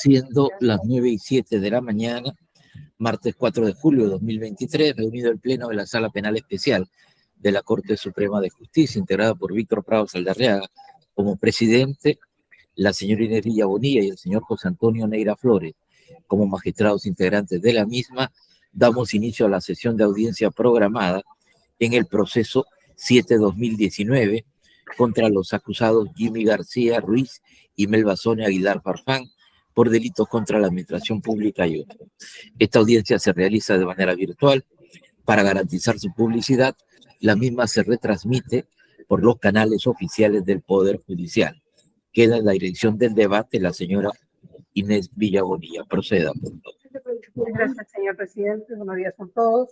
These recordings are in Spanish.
siendo las 9:07 de la mañana, martes 4 de julio de 2023, reunido el Pleno de la Sala Penal Especial de la Corte Suprema de Justicia, integrada por Víctor Prado Saldarriaga como presidente, la señora Inés Villabonilla y el señor José Antonio Neira Flores como magistrados integrantes de la misma. Damos inicio a la sesión de audiencia programada en el proceso 7-2019 contra los acusados Jimmy García Ruiz y Melba Sonia Aguilar Farfán por delitos contra la administración pública y otros. Esta audiencia se realiza de manera virtual para garantizar su publicidad. La misma se retransmite por los canales oficiales del Poder Judicial. Queda en la dirección del debate la señora Inés Villabonilla. Proceda, por favor. Gracias, señor presidente. Buenos días a todos.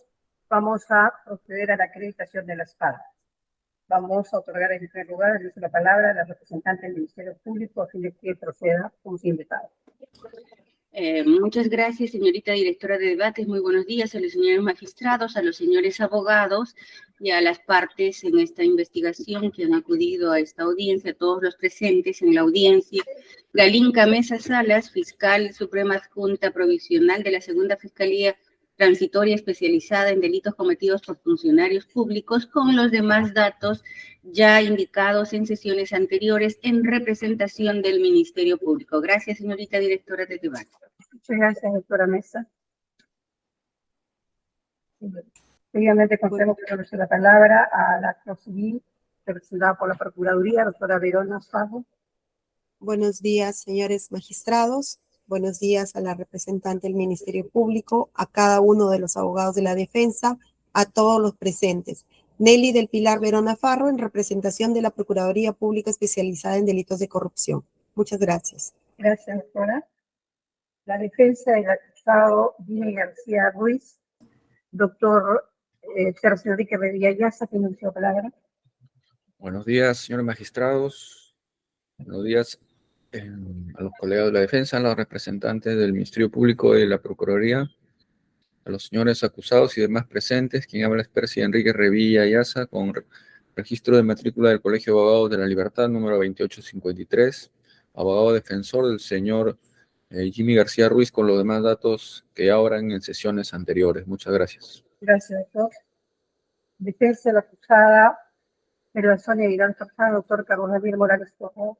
Vamos a proceder a la acreditación de las partes. Vamos a otorgar en primer lugar el uso de la palabra a la representante del Ministerio Público a fin de que proceda como invitado. Muchas gracias, señorita directora de debates. Muy buenos días a los señores magistrados, a los señores abogados y a las partes en esta investigación que han acudido a esta audiencia, a todos los presentes en la audiencia. Galinca Mesa Salas, fiscal suprema adjunta provisional de la Segunda Fiscalía Transitoria especializada en delitos cometidos por funcionarios públicos, con los demás datos ya indicados en sesiones anteriores en representación del Ministerio Público. Gracias, señorita directora de debate. Muchas gracias, doctora Mesa. Seguidamente concedemos la palabra al acto civil representada por la Procuraduría, doctora Verona Fago. Buenos días, señores magistrados. Buenos días a la representante del Ministerio Público, a cada uno de los abogados de la defensa, a todos los presentes. Nelly del Pilar Verona Farro, en representación de la Procuraduría Pública Especializada en Delitos de Corrupción. Muchas gracias. Gracias, doctora. La defensa del acusado Jimmy García Ruiz, doctor Sergio Enrique Revilla Yaza, tiene la palabra. Buenos días, señores magistrados. Buenos días a los colegas de la defensa, a los representantes del Ministerio Público y de la Procuraduría, a los señores acusados y demás presentes. Quien habla es Percy Enrique Revilla Yaza, con registro de matrícula del Colegio de Abogados de la Libertad, número 2853, abogado defensor del señor Jimmy García Ruiz, con los demás datos que ya oran en sesiones anteriores. Muchas gracias. Gracias, doctor. Defensa de la acusada Melba Sonia Aguilar Farfán, doctor Carlos Javier Morales, por favor.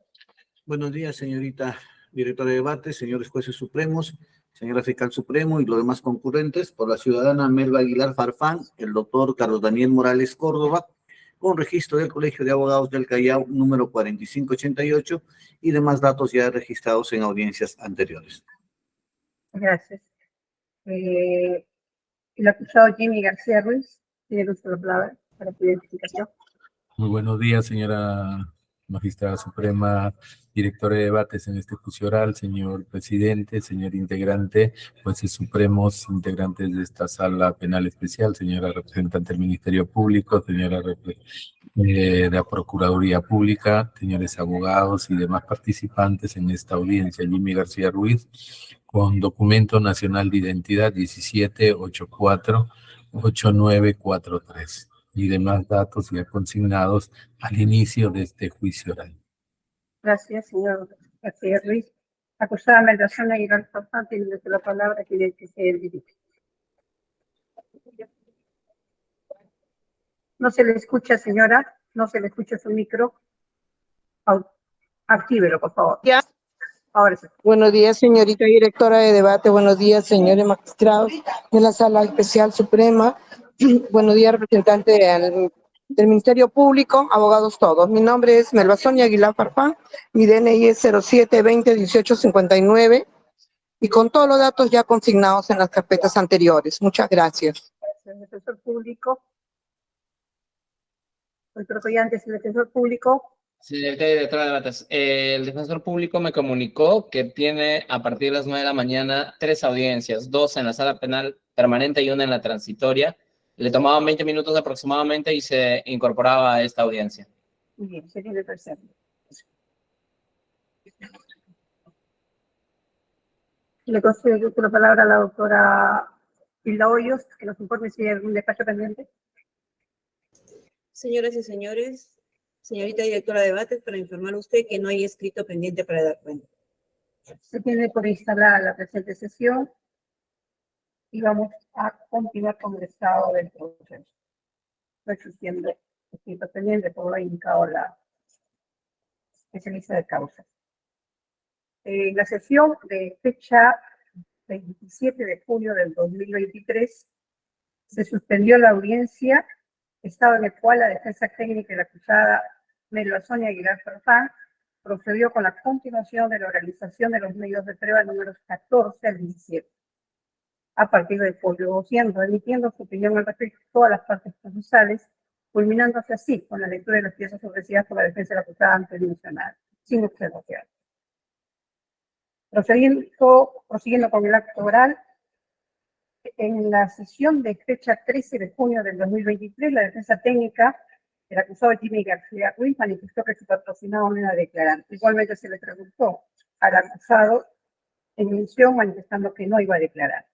Buenos días, señorita directora de debate, señores jueces supremos, señora fiscal supremo y los demás concurrentes. Por la ciudadana Melba Aguilar Farfán, el doctor Carlos Daniel Morales Córdoba, con registro del Colegio de Abogados del Callao, número 4588, y demás datos ya registrados en audiencias anteriores. Gracias. El acusado Jimmy García Ruiz tiene el uso de la palabra para su identificación. Muy buenos días, señora magistrada suprema, directora de debates en este juicio oral, señor presidente, señor integrante, jueces supremos, integrantes de esta sala penal especial, señora representante del Ministerio Público, señora de la Procuraduría Pública, señores abogados y demás participantes en esta audiencia. Jimmy García Ruiz, con documento nacional de identidad 1784-8943. Y demás datos ya consignados al inicio de este juicio oral. Gracias, señor García Ruiz. Acusada Melba Sonia Aguilar Farfán, tiene la palabra que se identifique. No se le escucha, señora, no se le escucha su micro. Actívelo, por favor. Ya. Ahora sí. Buenos días, señorita directora de debate. Buenos días, señores magistrados de la Sala Especial Suprema. Buenos días, representante del Ministerio Público, abogados todos. Mi nombre es Melba Sonia Aguilar Farfán, mi DNI es 07201859 y con todos los datos ya consignados en las carpetas anteriores. Muchas gracias. El defensor público. El procurador es el defensor público. Señorita directora de debates, el defensor público me comunicó que tiene a partir de las 9 de la mañana 3 audiencias, 2 en la sala penal permanente y 1 en la transitoria. Le tomaban 20 minutos aproximadamente y se incorporaba a esta audiencia. Muy bien, se tiene presente. Le concedo la palabra a la doctora Hilda Hoyos, que nos informe si hay algún despacho pendiente. Señoras y señores, señorita directora de debates, para informar a usted que no hay escrito pendiente para dar cuenta. Se tiene por instalada la presente sesión y vamos a continuar con el estado del proceso. No existiendo escrito pendiente, como lo ha indicado la especialista de causa. En la sesión de fecha 27 de junio del 2023, se suspendió la audiencia, estado en el cual la defensa técnica de la acusada María Sonia Aguilar Farfán procedió con la continuación de la organización de los medios de prueba números 14 al 17, a partir del folio 200, emitiendo su opinión al respecto de todas las partes procesales, culminándose así con la lectura de las piezas ofrecidas por la defensa de la acusada ante el mencionado, sin observación. Prosiguiendo con el acto oral, en la sesión de fecha 13 de junio del 2023, la defensa técnica del acusado Jimmy García Ruiz manifestó que su patrocinado no iba a declarar. Igualmente se le preguntó al acusado en mención manifestando que no iba a declarar.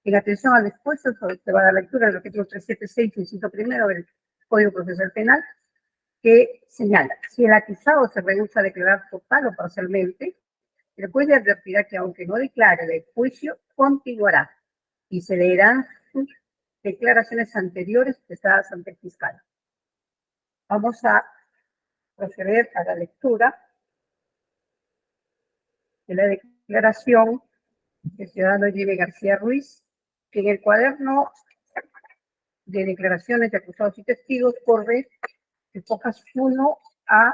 En atención al expuesto, se va a dar lectura del artículo 376, inciso primero del Código Procesal Penal, que señala, si el acusado se rehúsa a declarar total o parcialmente, el juez le advertirá que aunque no declare, el juicio continuará y se leerán sus declaraciones anteriores prestadas ante el fiscal. Vamos a proceder a la lectura de la declaración del ciudadano Jimmy García Ruiz, que en el cuaderno de declaraciones de acusados y testigos corre de hojas 1 a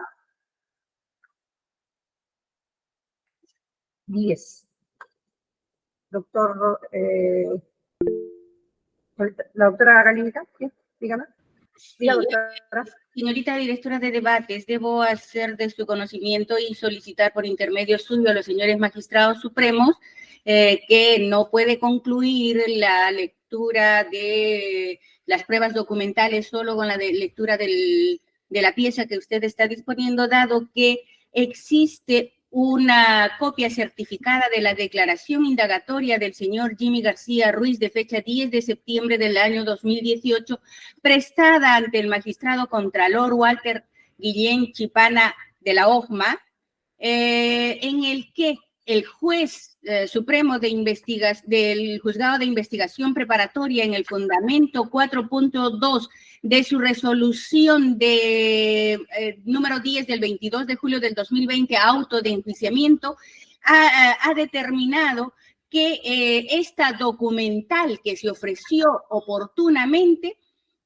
10. Doctor, la doctora Galinka, ¿sí? Dígame. Sí, señorita directora de debates, debo hacer de su conocimiento y solicitar por intermedio suyo a los señores magistrados supremos que no puede concluir la lectura de las pruebas documentales solo con la lectura de la pieza que usted está disponiendo, dado que existe una copia certificada de la declaración indagatoria del señor Jimmy García Ruiz de fecha 10 de septiembre del año 2018, prestada ante el magistrado contralor Walter Guillén Chipana de la OJMA, en el que el juez supremo del juzgado de investigación preparatoria en el fundamento 4.2 de su resolución de número 10 del 22 de julio del 2020, auto de enjuiciamiento, ha determinado que esta documental que se ofreció oportunamente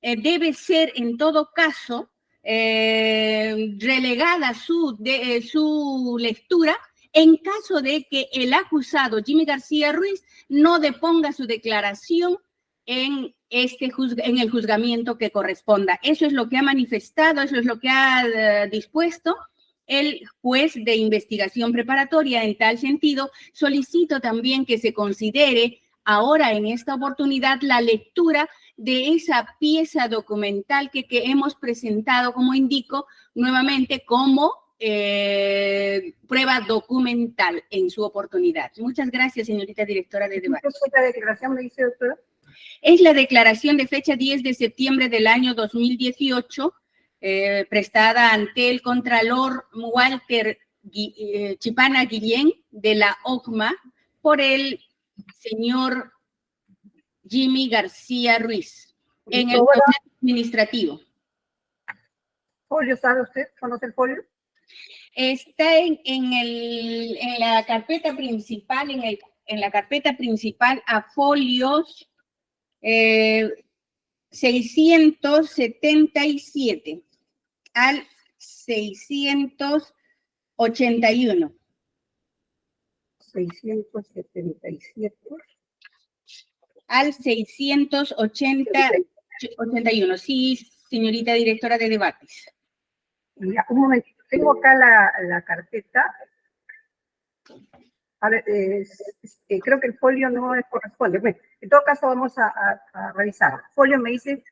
debe ser en todo caso relegada su lectura en caso de que el acusado Jimmy García Ruiz no deponga su declaración en el juzgamiento que corresponda. Eso es lo que ha manifestado, eso es lo que ha dispuesto el juez de investigación preparatoria. En tal sentido, solicito también que se considere ahora en esta oportunidad la lectura de esa pieza documental que hemos presentado, como indico, nuevamente como prueba documental en su oportunidad. Muchas gracias, señorita directora de debate. ¿Qué es la declaración, me dice, doctora? Es la declaración de fecha 10 de septiembre del año 2018, prestada ante el contralor Walter Chipana Guillén de la OJMA por el señor Jimmy García Ruiz en el proceso administrativo. ¿Folio sabe usted? ¿Conoce el folio? Está en la carpeta principal, en la carpeta principal a folios 677 al 681. 677. Al 681. Sí, señorita directora de debates. Ya, un momento. Tengo acá la carpeta. A ver, creo que el folio no corresponde. Bueno, en todo caso vamos a revisar. Folio me dice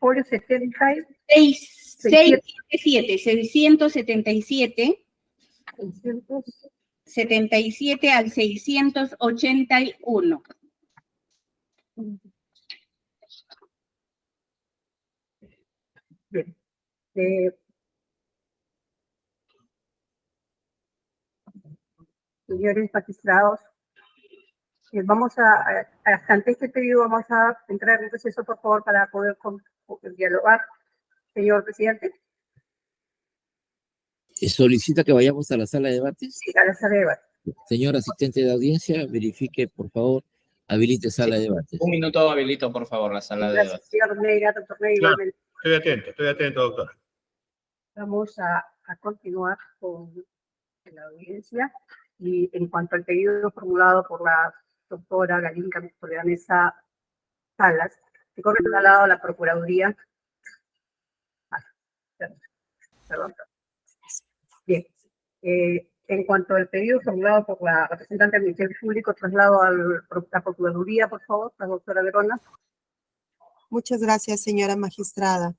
folio 677 77 al 681. Bien. señores magistrados, hasta ante este periodo vamos a entrar en un proceso, por favor, para poder dialogar. Señor presidente. ¿Solicita que vayamos a la sala de debates? Sí, a la sala de debates. Señor asistente de audiencia, verifique, por favor, habilite sala de debates. Un minuto habilito, por favor, la sala de Gracias, debates. señor Neira, doctor Neira. Claro, estoy atento, doctor. Vamos a continuar con la audiencia. Y en cuanto al pedido formulado por la doctora Galinka Toledanesa Salas, que corre al lado de la Procuraduría. Perdón. Bien. En cuanto al pedido formulado por la representante del Ministerio Público, traslado a la Procuraduría, por favor, la doctora Verona. Muchas gracias, señora magistrada.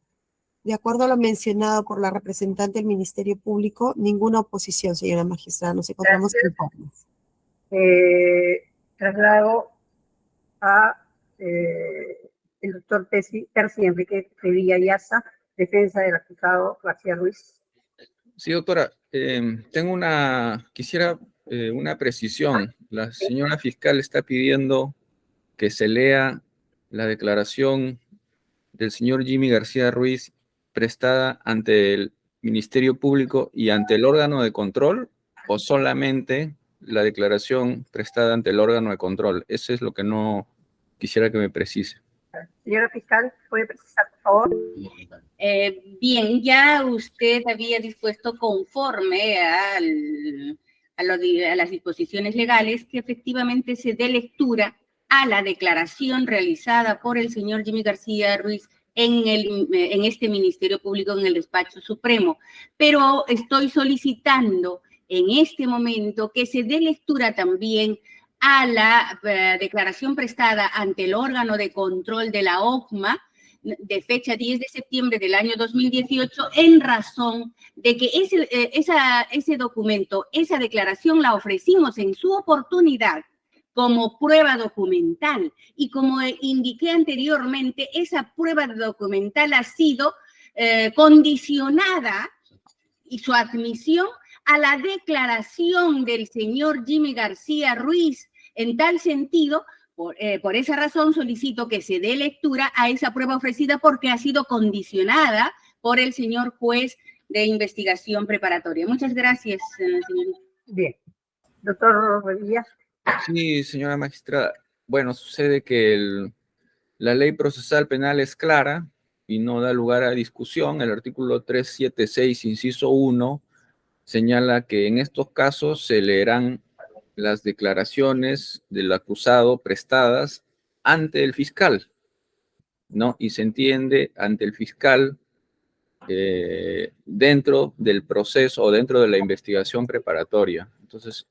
De acuerdo a lo mencionado por la representante del Ministerio Público, ninguna oposición, señora magistrada. Nos encontramos conformes. Traslado a el doctor Percy Enrique Sevilla Yaza, defensa del acusado García Ruiz. Sí, doctora, quisiera una precisión. La señora fiscal está pidiendo que se lea la declaración del señor Jimmy García Ruiz prestada ante el Ministerio Público y ante el órgano de control, o solamente la declaración prestada ante el órgano de control. Eso es lo que no quisiera que me precise. Señora fiscal, ¿puede precisar, por favor? Bien, ya usted había dispuesto conforme a las disposiciones legales que efectivamente se dé lectura a la declaración realizada por el señor Jimmy García Ruiz en este Ministerio Público, en el Despacho Supremo. Pero estoy solicitando en este momento que se dé lectura también a la declaración prestada ante el órgano de control de la OCMA de fecha 10 de septiembre del año 2018, en razón de que ese documento, esa declaración la ofrecimos en su oportunidad como prueba documental, y como indiqué anteriormente, esa prueba documental ha sido condicionada, y su admisión, a la declaración del señor Jimmy García Ruiz. En tal sentido, por esa razón solicito que se dé lectura a esa prueba ofrecida, porque ha sido condicionada por el señor juez de investigación preparatoria. Muchas gracias, señorita. Bien. Doctor Revilla. Sí, señora magistrada. Bueno, sucede que la ley procesal penal es clara y no da lugar a discusión. El artículo 376, inciso 1, señala que en estos casos se leerán las declaraciones del acusado prestadas ante el fiscal, ¿no? Y se entiende ante el fiscal dentro del proceso o dentro de la investigación preparatoria. Entonces,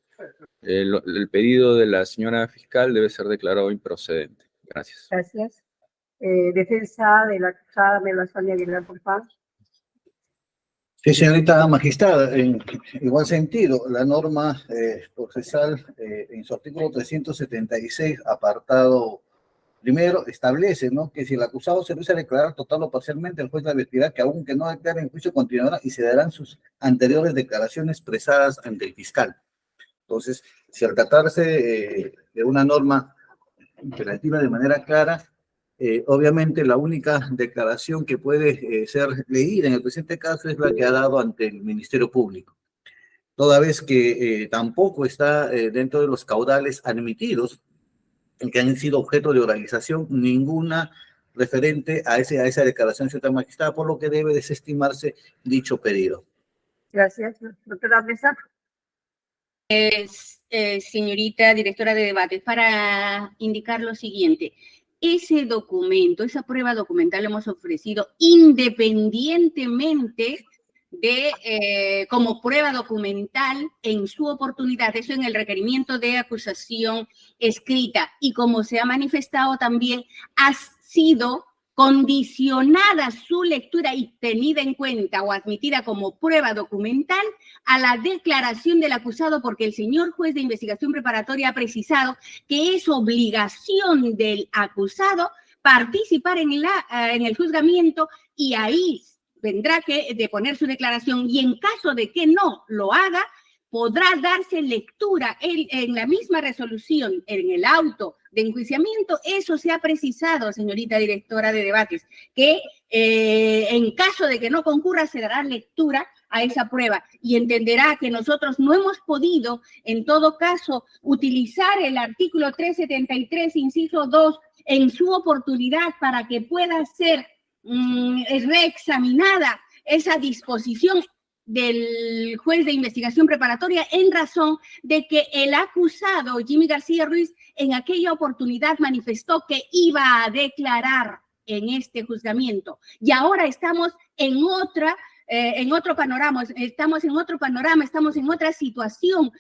el pedido de la señora fiscal debe ser declarado improcedente. Gracias. Gracias. Defensa de la acusada Melba Sonia Aguilar, por favor. Sí, señorita magistrada, en igual sentido, la norma procesal en su artículo 376, apartado primero, establece, ¿no?, que si el acusado se rehúsa a declarar total o parcialmente, el juez le advertirá que aunque no declare en juicio continuará y se darán sus anteriores declaraciones expresadas ante el fiscal. Entonces, si al tratarse de una norma imperativa de manera clara, obviamente la única declaración que puede ser leída en el presente caso es la que ha dado ante el Ministerio Público, toda vez que tampoco está dentro de los caudales admitidos en que han sido objeto de oralización ninguna referente a esa declaración, señora magistrada, por lo que debe desestimarse dicho pedido. Gracias. Doctora Mesa. Señorita directora de debates, para indicar lo siguiente: ese documento, esa prueba documental, hemos ofrecido independientemente de, como prueba documental en su oportunidad, eso en el requerimiento de acusación escrita, y como se ha manifestado también, ha sido condicionada su lectura y tenida en cuenta o admitida como prueba documental a la declaración del acusado, porque el señor juez de investigación preparatoria ha precisado que es obligación del acusado participar en el juzgamiento, y ahí vendrá que deponer su declaración, y en caso de que no lo haga, podrá darse lectura en la misma resolución, en el auto de enjuiciamiento. Eso se ha precisado, señorita directora de debates, que en caso de que no concurra se dará lectura a esa prueba y entenderá que nosotros no hemos podido, en todo caso, utilizar el artículo 373, inciso 2, en su oportunidad para que pueda ser reexaminada esa disposición del juez de investigación preparatoria en razón de que el acusado Jimmy García Ruiz en aquella oportunidad manifestó que iba a declarar en este juzgamiento. Y ahora estamos en otro panorama, estamos en otra situación.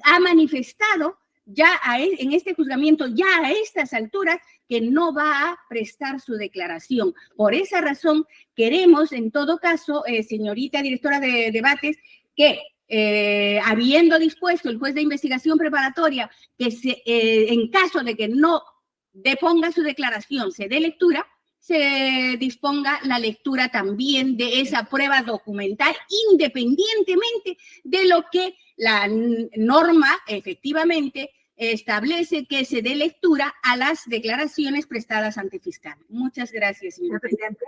Ha manifestado ya en este juzgamiento, ya a estas alturas, que no va a prestar su declaración. Por esa razón, queremos, en todo caso, señorita directora de debates, que habiendo dispuesto el juez de investigación preparatoria que en caso de que no deponga su declaración, se dé lectura, se disponga la lectura también de esa prueba documental, independientemente de lo que la norma efectivamente establece, que se dé lectura a las declaraciones prestadas ante fiscal. Muchas gracias, señor presidente.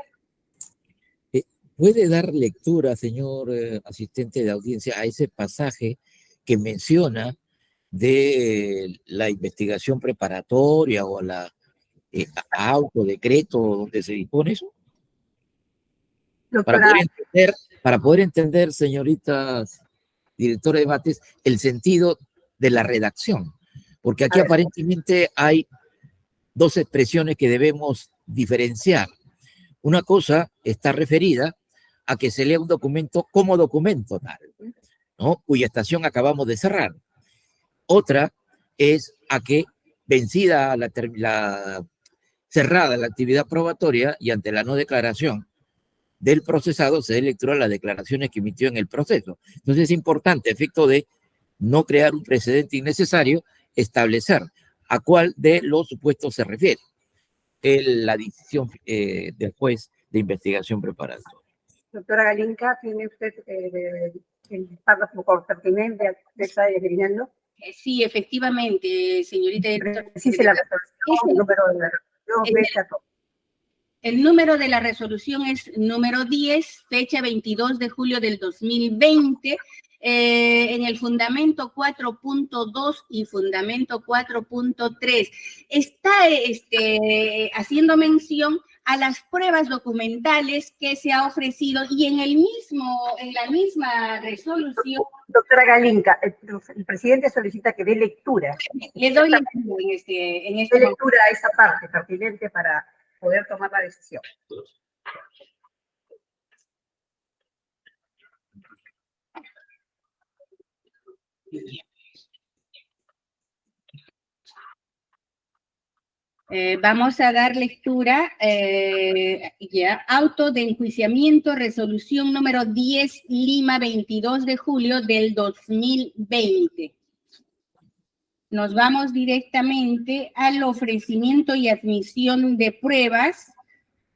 ¿Puede dar lectura, señor asistente de audiencia, a ese pasaje que menciona de la investigación preparatoria o la autodecreto donde se dispone eso? Para poder entender, señoritas directora de debates, el sentido de la redacción, porque aquí aparentemente hay dos expresiones que debemos diferenciar. Una cosa está referida a que se lea un documento como documento tal, ¿no?, cuya estación acabamos de cerrar. Otra es a que, vencida cerrada la actividad probatoria y ante la no declaración del procesado, se dé lectura a las declaraciones que emitió en el proceso. Entonces es importante, a efecto de no crear un precedente innecesario, establecer a cuál de los supuestos se refiere la decisión del juez de investigación preparatoria. Doctora Galinca, ¿tiene usted el párrafo pertinente que está escribiendo? Sí, efectivamente, señorita directora. Sí, se la resolución, el número de la resolución, el número de la resolución es número 10, fecha 22 de julio del 2020, en el fundamento 4.2 y fundamento 4.3. Está haciendo mención a las pruebas documentales que se ha ofrecido y en la misma resolución. Doctora Galinca, el presidente solicita que dé lectura. Le doy lectura en este dé lectura a esa parte pertinente para poder tomar la decisión. Vamos a dar lectura, auto de enjuiciamiento, resolución número 10, Lima, 22 de julio del 2020. Nos vamos directamente al ofrecimiento y admisión de pruebas,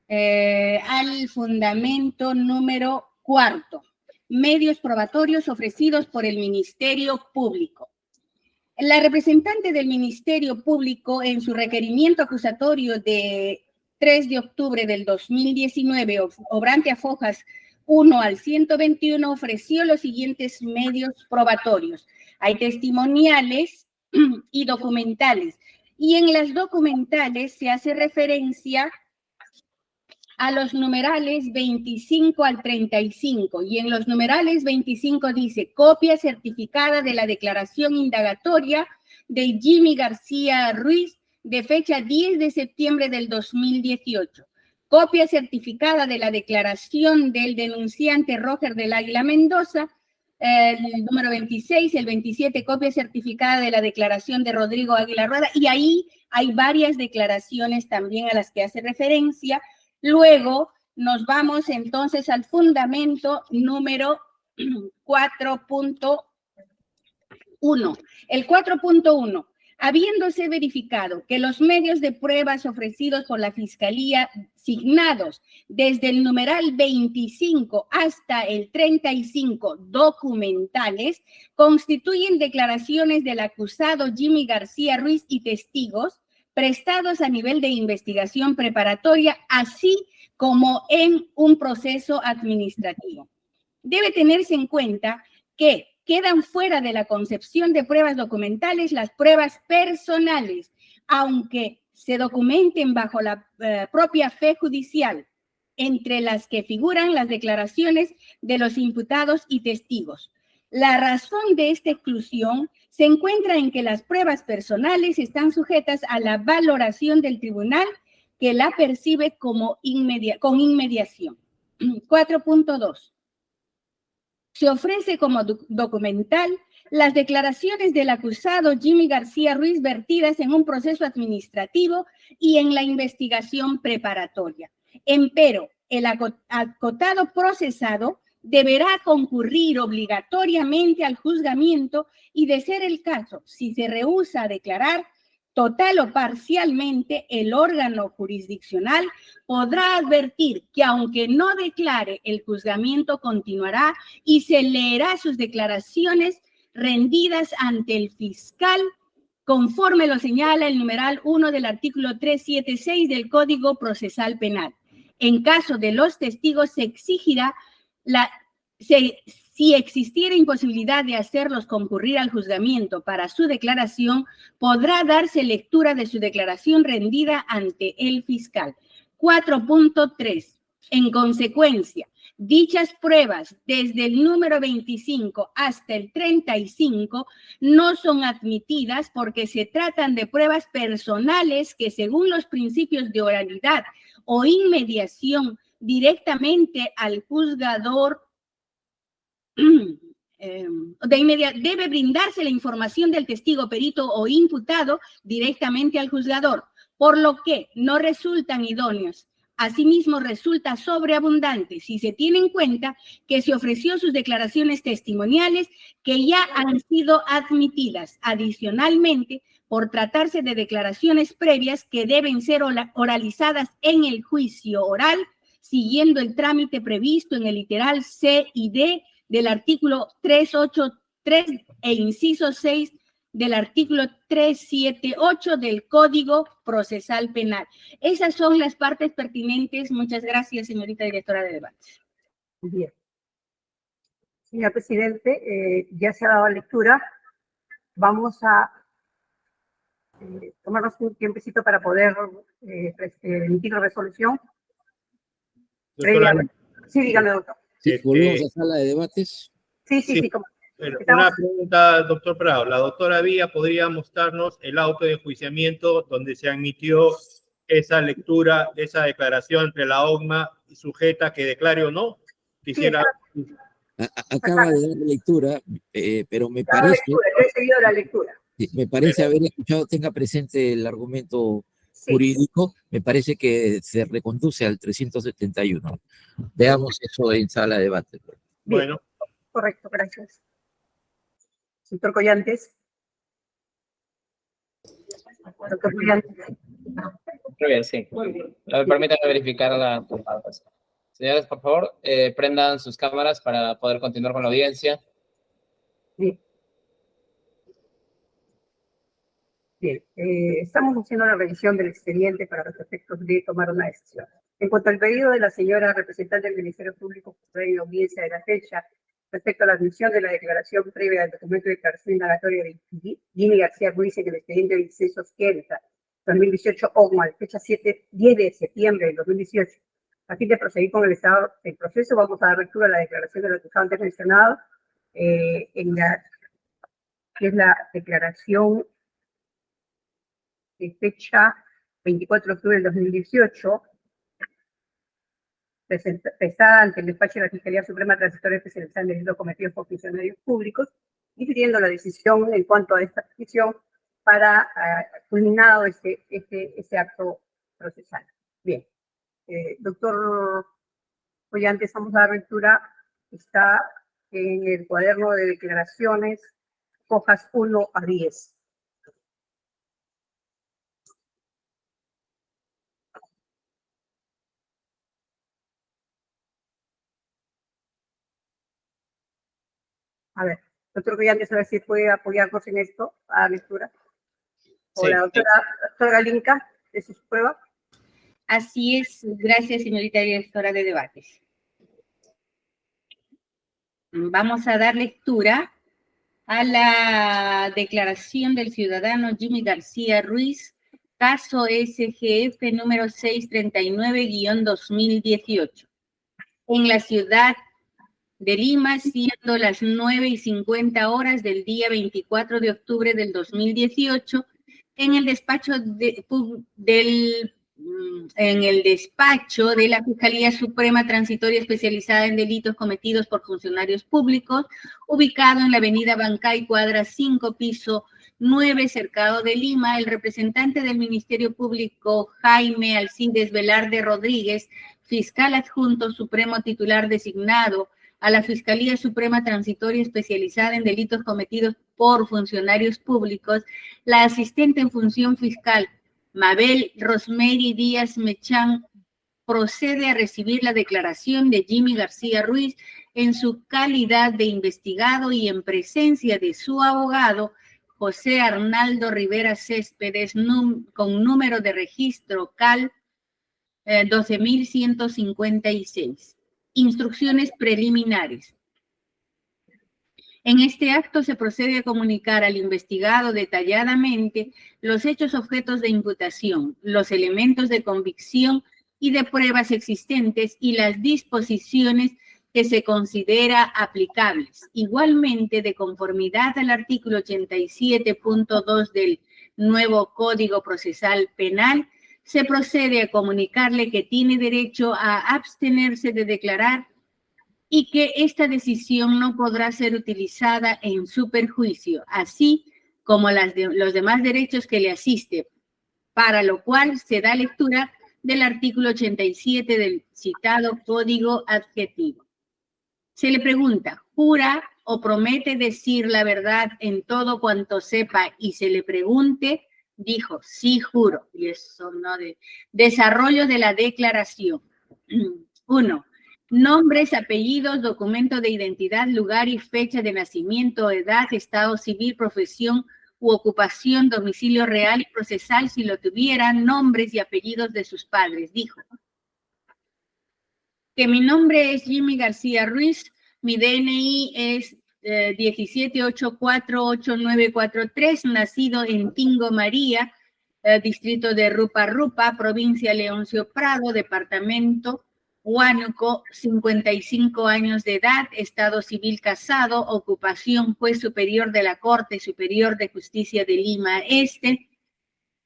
al fundamento número 4, medios probatorios ofrecidos por el Ministerio Público. La representante del Ministerio Público, en su requerimiento acusatorio de 3 de octubre del 2019, obrante a fojas 1 al 121, ofreció los siguientes medios probatorios. Hay testimoniales y documentales. Y en las documentales se hace referencia a los numerales 25 al 35, y en los numerales 25 dice: copia certificada de la declaración indagatoria de Jimmy García Ruiz de fecha 10 de septiembre del 2018. Copia certificada de la declaración del denunciante Roger del Águila Mendoza, el número 26, el 27, copia certificada de la declaración de Rodrigo Águila Rueda, y ahí hay varias declaraciones también a las que hace referencia. Luego nos vamos entonces al fundamento número 4.1. El 4.1. habiéndose verificado que los medios de pruebas ofrecidos por la Fiscalía, signados desde el numeral 25 hasta el 35 documentales, constituyen declaraciones del acusado Jimmy García Ruiz y testigos prestados a nivel de investigación preparatoria, así como en un proceso administrativo. Debe tenerse en cuenta que quedan fuera de la concepción de pruebas documentales las pruebas personales, aunque se documenten bajo la propia fe judicial, entre las que figuran las declaraciones de los imputados y testigos. La razón de esta exclusión se encuentra en que las pruebas personales están sujetas a la valoración del tribunal que la percibe como con inmediación. 4.2. Se ofrece como documental las declaraciones del acusado Jimmy García Ruiz vertidas en un proceso administrativo y en la investigación preparatoria. Empero, el acotado procesado deberá concurrir obligatoriamente al juzgamiento y, de ser el caso, si se rehúsa a declarar total o parcialmente, el órgano jurisdiccional podrá advertir que, aunque no declare, el juzgamiento continuará y se leerá sus declaraciones rendidas ante el fiscal, conforme lo señala el numeral 1 del artículo 376 del Código Procesal Penal. En caso de los testigos, se exigirá si existiera imposibilidad de hacerlos concurrir al juzgamiento para su declaración, podrá darse lectura de su declaración rendida ante el fiscal. 4.3. En consecuencia, dichas pruebas, desde el número 25 hasta el 35, no son admitidas porque se tratan de pruebas personales que, según los principios de oralidad o inmediación directamente al juzgador, debe brindarse la información del testigo, perito o imputado directamente al juzgador, por lo que no resultan idóneos. Asimismo, resulta sobreabundante si se tiene en cuenta que se ofreció sus declaraciones testimoniales que ya han sido admitidas. Adicionalmente, por tratarse de declaraciones previas que deben ser oralizadas en el juicio oral, siguiendo el trámite previsto en el literal C y D del artículo 383 e inciso 6 del artículo 378 del Código Procesal Penal. Esas son las partes pertinentes. Muchas gracias, señorita directora de debates. Bien. Señor presidente, ya se ha dado lectura. Vamos a tomarnos un tiempecito para poder emitir la resolución. Sí, dígame, doctor. ¿Volvemos a sala de debates? Sí. Una pregunta, doctor Prado. La doctora Villa podría mostrarnos el auto de enjuiciamiento donde se admitió esa lectura, esa declaración entre la OGMA y sujeta que declare o no. Quisiera... Acaba de dar lectura, pero me parece... Yo he seguido la lectura. Me parece haber escuchado, tenga presente el argumento jurídico, me parece que se reconduce al 371. Veamos eso en sala de debate. Bueno. Correcto, gracias. Doctor Collantes. Doctor Collantes. Muy bien, sí. Permítanme verificar las palabras. Señores, por favor, prendan sus cámaras para poder continuar con la audiencia. Bien. Bien, estamos haciendo la revisión del expediente para los efectos de tomar una decisión. En cuanto al pedido de la señora representante del Ministerio Público, previa audiencia de la fecha, respecto a la admisión de la declaración previa del documento de declaración indagatoria de Jimmy García Ruiz en el expediente 26 Osquelta, 2018, OGMA, fecha 10 de septiembre del 2018. A fin de proseguir con el estado del proceso, vamos a dar lectura a la declaración del acusado antes mencionado, que es la declaración de fecha 24 de octubre del 2018, prestada ante el despacho de la Fiscalía Suprema Transitoria Especializada en Delitos Cometidos por funcionarios públicos, difiriendo la decisión en cuanto a esta petición para culminado este acto procesal. Bien. Doctor Collantes, vamos a dar lectura. Está en el cuaderno de declaraciones, hojas 1 a 10. A ver, doctor Collantes, a ver si puede apoyarnos en esto, a la lectura. O Sí. la doctora Linca, de su prueba. Así es, gracias, señorita directora de debates. Vamos a dar lectura a la declaración del ciudadano Jimmy García Ruiz, caso SGF número 639-2018. En la ciudad de Lima, siendo las 9:50 del día 24 de octubre del 2018, en el despacho de la Fiscalía Suprema Transitoria Especializada en Delitos Cometidos por Funcionarios Públicos, ubicado en la avenida Bancay, cuadra 5, piso 9, cercado de Lima, el representante del Ministerio Público, Jaime Alcides Velarde Rodríguez, fiscal adjunto supremo titular designado a la Fiscalía Suprema Transitoria Especializada en Delitos Cometidos por Funcionarios Públicos, la asistente en función fiscal, Mabel Rosemary Díaz Mechán, procede a recibir la declaración de Jimmy García Ruiz en su calidad de investigado y en presencia de su abogado, José Arnaldo Rivera Céspedes, con número de registro CAL 12.156. Instrucciones preliminares. En este acto se procede a comunicar al investigado detalladamente los hechos objetos de imputación, los elementos de convicción y de pruebas existentes y las disposiciones que se considera aplicables. Igualmente, de conformidad al artículo 87.2 del nuevo Código Procesal Penal, se procede a comunicarle que tiene derecho a abstenerse de declarar y que esta decisión no podrá ser utilizada en su perjuicio, así como los demás derechos que le asisten, para lo cual se da lectura del artículo 87 del citado Código Adjetivo. Se le pregunta, ¿jura o promete decir la verdad en todo cuanto sepa? Y se le pregunte, dijo, sí, juro. Y eso no de desarrollo de la declaración. 1. Nombres, apellidos, documento de identidad, lugar y fecha de nacimiento, edad, estado civil, profesión u ocupación, domicilio real y procesal, si lo tuvieran, nombres y apellidos de sus padres. Dijo que mi nombre es Jimmy García Ruiz, mi DNI es 17848943, nacido en Tingo María, distrito de Rupa, provincia Leoncio Prado, departamento Huánuco, 55 años de edad, estado civil casado, ocupación juez superior de la Corte Superior de Justicia de Lima Este,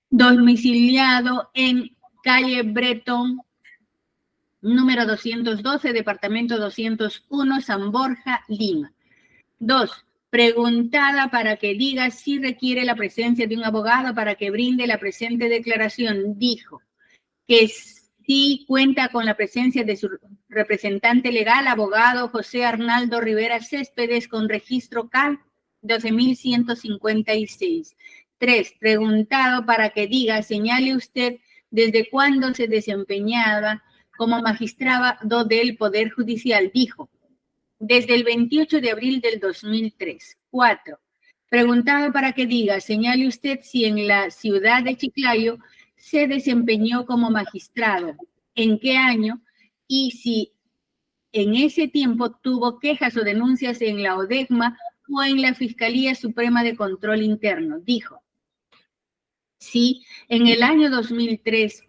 domiciliado en calle Bretón, número 212, departamento 201, San Borja, Lima. 2. Preguntada para que diga si requiere la presencia de un abogado para que brinde la presente declaración. Dijo que sí cuenta con la presencia de su representante legal, abogado José Arnaldo Rivera Céspedes, con registro CAL 12.156. 3. Preguntado para que diga, señale usted desde cuándo se desempeñaba como magistrado del Poder Judicial. Dijo, desde el 28 de abril del 2003. 4. Preguntado para que diga, señale usted si en la ciudad de Chiclayo se desempeñó como magistrado, en qué año y si en ese tiempo tuvo quejas o denuncias en la ODEGMA o en la Fiscalía Suprema de Control Interno. Dijo, sí, en el año 2003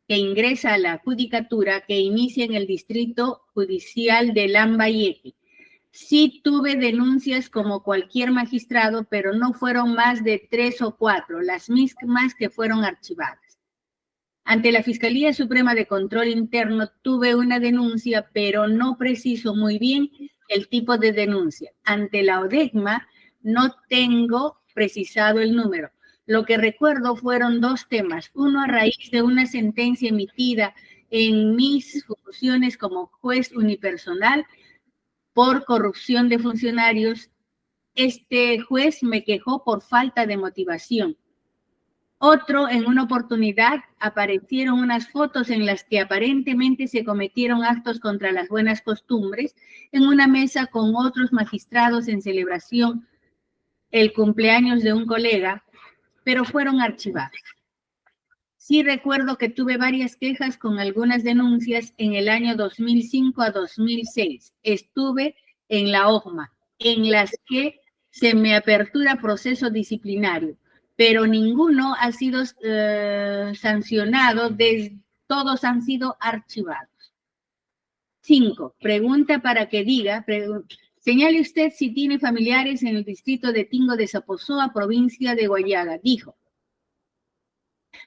que ingresa a la judicatura que inicia en el Distrito Judicial de Lambayeque. Sí tuve denuncias como cualquier magistrado, pero no fueron más de 3 o 4, las mismas que fueron archivadas. Ante la Fiscalía Suprema de Control Interno tuve una denuncia, pero no preciso muy bien el tipo de denuncia. Ante la ODEGMA no tengo precisado el número. Lo que recuerdo fueron 2 temas. Uno, a raíz de una sentencia emitida en mis funciones como juez unipersonal por corrupción de funcionarios. Este juez me quejó por falta de motivación. Otro, en una oportunidad, aparecieron unas fotos en las que aparentemente se cometieron actos contra las buenas costumbres en una mesa con otros magistrados en celebración el cumpleaños de un colega, pero fueron archivados. Sí recuerdo que tuve varias quejas con algunas denuncias en el año 2005 a 2006. Estuve en la OGMA, en las que se me apertura proceso disciplinario, pero ninguno ha sido sancionado, todos han sido archivados. 5. Pregunta para que diga, señale usted si tiene familiares en el distrito de Tingo de Saposoa, provincia de Guayaga. Dijo,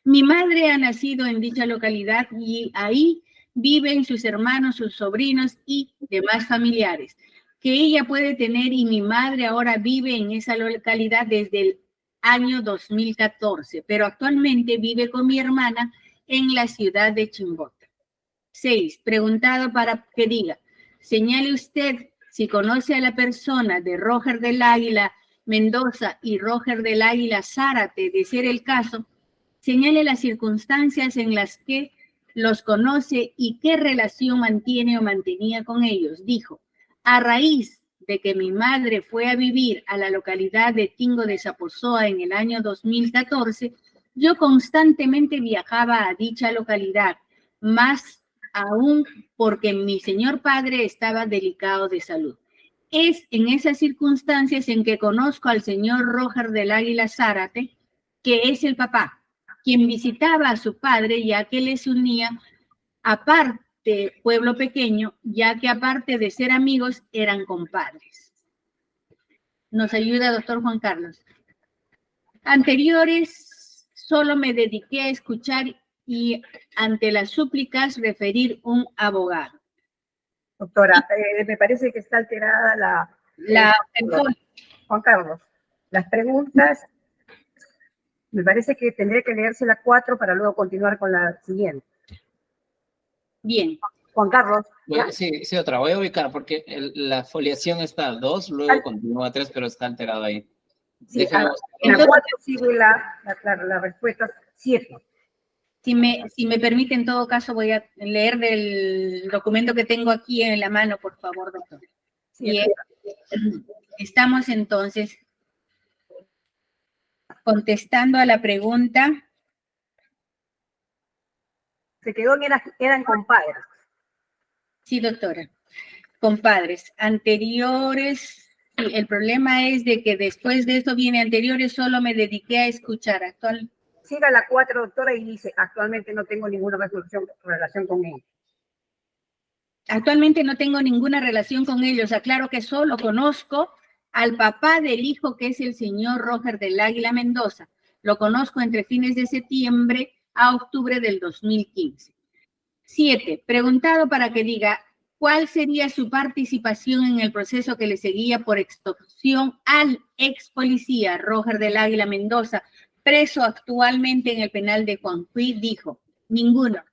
mi madre ha nacido en dicha localidad y ahí viven sus hermanos, sus sobrinos y demás familiares que ella puede tener, y mi madre ahora vive en esa localidad desde el año 2014, pero actualmente vive con mi hermana en la ciudad de Chimbota. 6. Preguntado para que diga, señale usted si conoce a la persona de Roger del Águila Mendoza y Roger del Águila Zárate, de ser el caso, señale las circunstancias en las que los conoce y qué relación mantiene o mantenía con ellos. Dijo, a raíz de que mi madre fue a vivir a la localidad de Tingo de Saposoa en el año 2014, yo constantemente viajaba a dicha localidad, más aún porque mi señor padre estaba delicado de salud. Es en esas circunstancias en que conozco al señor Roger del Águila Zárate, que es el papá, quien visitaba a su padre, ya que les unía, aparte, pueblo pequeño, ya que aparte de ser amigos, eran compadres. Nos ayuda doctor Juan Carlos. Anteriores, solo me dediqué a escuchar y ante las súplicas referir un abogado. Doctora, me parece que está alterada Juan Carlos, las preguntas, me parece que tendría que leerse la 4 para luego continuar con la siguiente. Bien. Juan Carlos. Bueno, sí, otra. Voy a ubicar porque la foliación está al 2, luego continúa a 3, pero está alterado ahí. Sí, en la 4 sigue la respuesta 7. Si me permite, en todo caso, voy a leer del documento que tengo aquí en la mano, por favor, doctor. Sí, estamos entonces contestando a la pregunta. Se quedó en eran compadres. Sí, doctora. Compadres. Anteriores, sí, el problema es de que después de esto viene anteriores, solo me dediqué a escuchar. Siga la 4, doctora, y dice, actualmente no tengo ninguna relación con ellos. Actualmente no tengo ninguna relación con ellos. Aclaro que solo conozco al papá del hijo, que es el señor Roger del Águila Mendoza. Lo conozco entre fines de septiembre a octubre del 2015. 7. Preguntado para que diga cuál sería su participación en el proceso que le seguía por extorsión al ex policía Roger del Águila Mendoza, preso actualmente en el penal de Juanjuy, dijo, ninguno.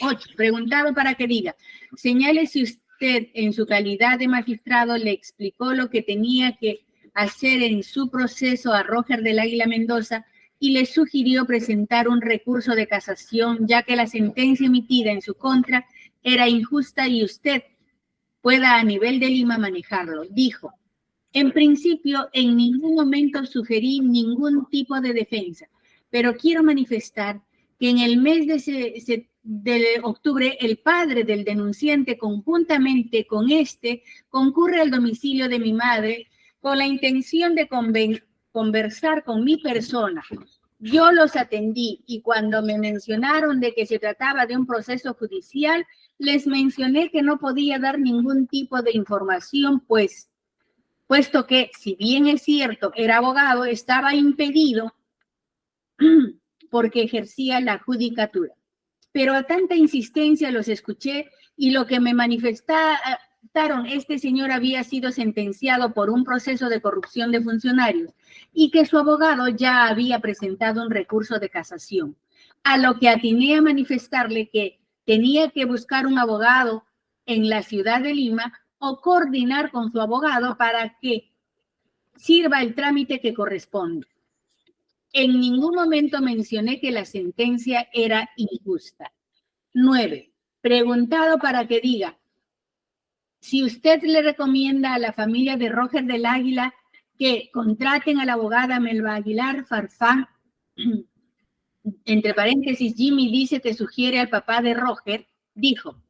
8. Preguntado para que diga, señale si usted en su calidad de magistrado le explicó lo que tenía que hacer en su proceso a Roger del Águila Mendoza y le sugirió presentar un recurso de casación, ya que la sentencia emitida en su contra era injusta y usted pueda a nivel de Lima manejarlo. Dijo, en principio, en ningún momento sugerí ningún tipo de defensa, pero quiero manifestar que en el mes de octubre, el padre del denunciante, conjuntamente con concurre al domicilio de mi madre con la intención de conversar con mi persona. Yo los atendí y cuando me mencionaron de que se trataba de un proceso judicial, les mencioné que no podía dar ningún tipo de información, puesto que, si bien es cierto, era abogado, estaba impedido porque ejercía la judicatura. Pero a tanta insistencia los escuché y lo que me manifestaron, este señor había sido sentenciado por un proceso de corrupción de funcionarios y que su abogado ya había presentado un recurso de casación, a lo que atiné a manifestarle que tenía que buscar un abogado en la ciudad de Lima o coordinar con su abogado para que sirva el trámite que corresponde. En ningún momento mencioné que la sentencia era injusta. 9. Preguntado para que diga, si usted le recomienda a la familia de Roger del Águila que contraten a la abogada Melba Aguilar Farfán, entre paréntesis, Jimmy dice que sugiere al papá de Roger, dijo,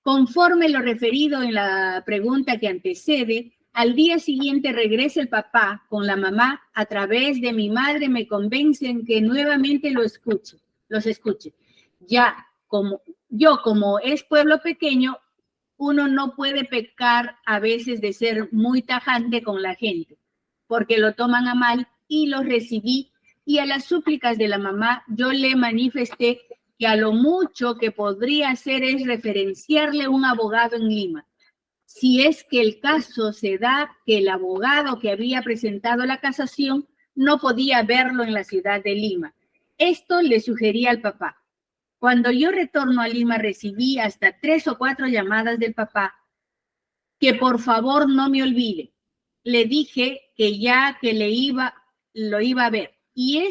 conforme lo referido en la pregunta que antecede, al día siguiente regresa el papá con la mamá, a través de mi madre me convencen que nuevamente los escuche. Como es pueblo pequeño, uno no puede pecar a veces de ser muy tajante con la gente, porque lo toman a mal y los recibí, y a las súplicas de la mamá yo le manifesté que a lo mucho que podría hacer es referenciarle un abogado en Lima. Si es que el caso se da que el abogado que había presentado la casación no podía verlo en la ciudad de Lima. Esto le sugería al papá. Cuando yo retorno a Lima recibí hasta 3 o 4 llamadas del papá que por favor no me olvide. Le dije que ya que lo iba a ver. Y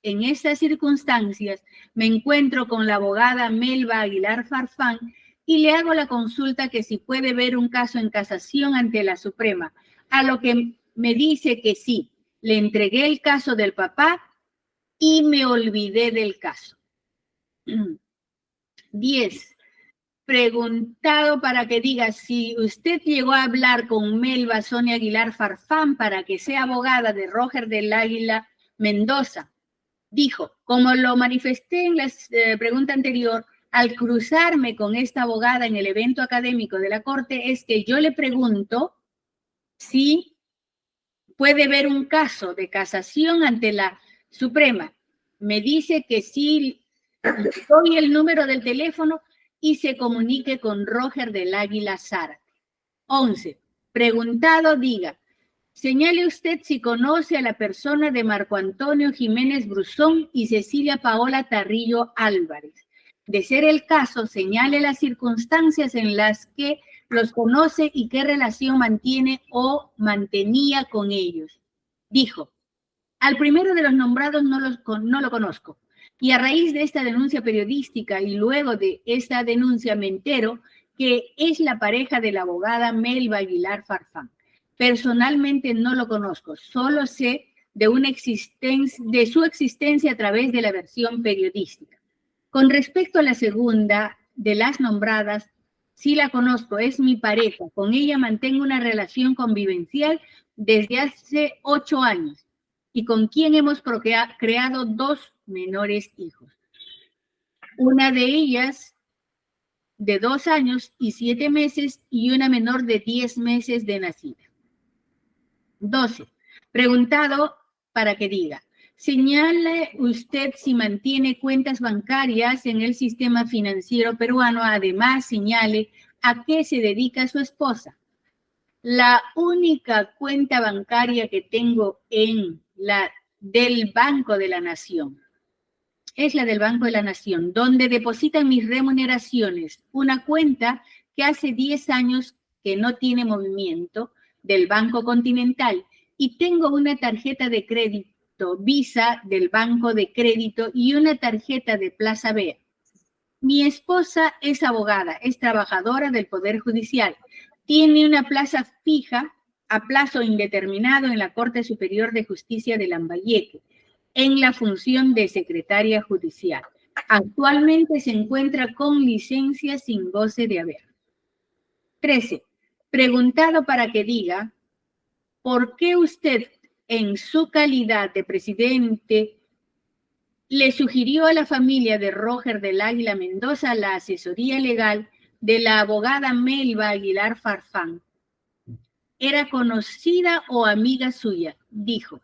en estas circunstancias me encuentro con la abogada Melba Aguilar Farfán y le hago la consulta que si puede ver un caso en casación ante la Suprema, a lo que me dice que sí. Le entregué el caso del papá y me olvidé del caso. 10. Preguntado para que diga si usted llegó a hablar con Melba Sonia Aguilar Farfán para que sea abogada de Roger del Águila Mendoza. Dijo, como lo manifesté en la pregunta anterior, al cruzarme con esta abogada en el evento académico de la Corte, es que yo le pregunto si puede ver un caso de casación ante la Suprema. Me dice que sí, doy el número del teléfono y se comunique con Roger del Águila Zárate. 11. Preguntado, diga, señale usted si conoce a la persona de Marco Antonio Jiménez Bruzón y Cecilia Paola Tarrillo Álvarez. De ser el caso, señale las circunstancias en las que los conoce y qué relación mantiene o mantenía con ellos. Dijo, al primero de los nombrados no lo conozco. Y a raíz de esta denuncia periodística y luego de esta denuncia me entero que es la pareja de la abogada Melba Aguilar Farfán. Personalmente no lo conozco, solo sé de su existencia a través de la versión periodística. Con respecto a la segunda de las nombradas, sí la conozco, es mi pareja. Con ella mantengo una relación convivencial desde hace 8 años y con quien hemos creado 2 menores hijos. Una de ellas de 2 años y 7 meses y una menor de 10 meses de nacida. 12. Preguntado para que diga, señale usted si mantiene cuentas bancarias en el sistema financiero peruano, además señale a qué se dedica su esposa. La única cuenta bancaria que tengo en la del Banco de la Nación es la del Banco de la Nación, donde depositan mis remuneraciones, una cuenta que hace 10 años que no tiene movimiento, del Banco Continental, y tengo una tarjeta de crédito Visa del Banco de Crédito y una tarjeta de Plaza Vea. Mi esposa es abogada, es trabajadora del Poder Judicial, tiene una plaza fija a plazo indeterminado en la Corte Superior de Justicia de Lambayeque, en la función de secretaria judicial. Actualmente se encuentra con licencia sin goce de haber. 13. Preguntado para que diga, ¿por qué usted, en su calidad de presidente, le sugirió a la familia de Roger del Águila Mendoza la asesoría legal de la abogada Melba Aguilar Farfán? ¿Era conocida o amiga suya? Dijo.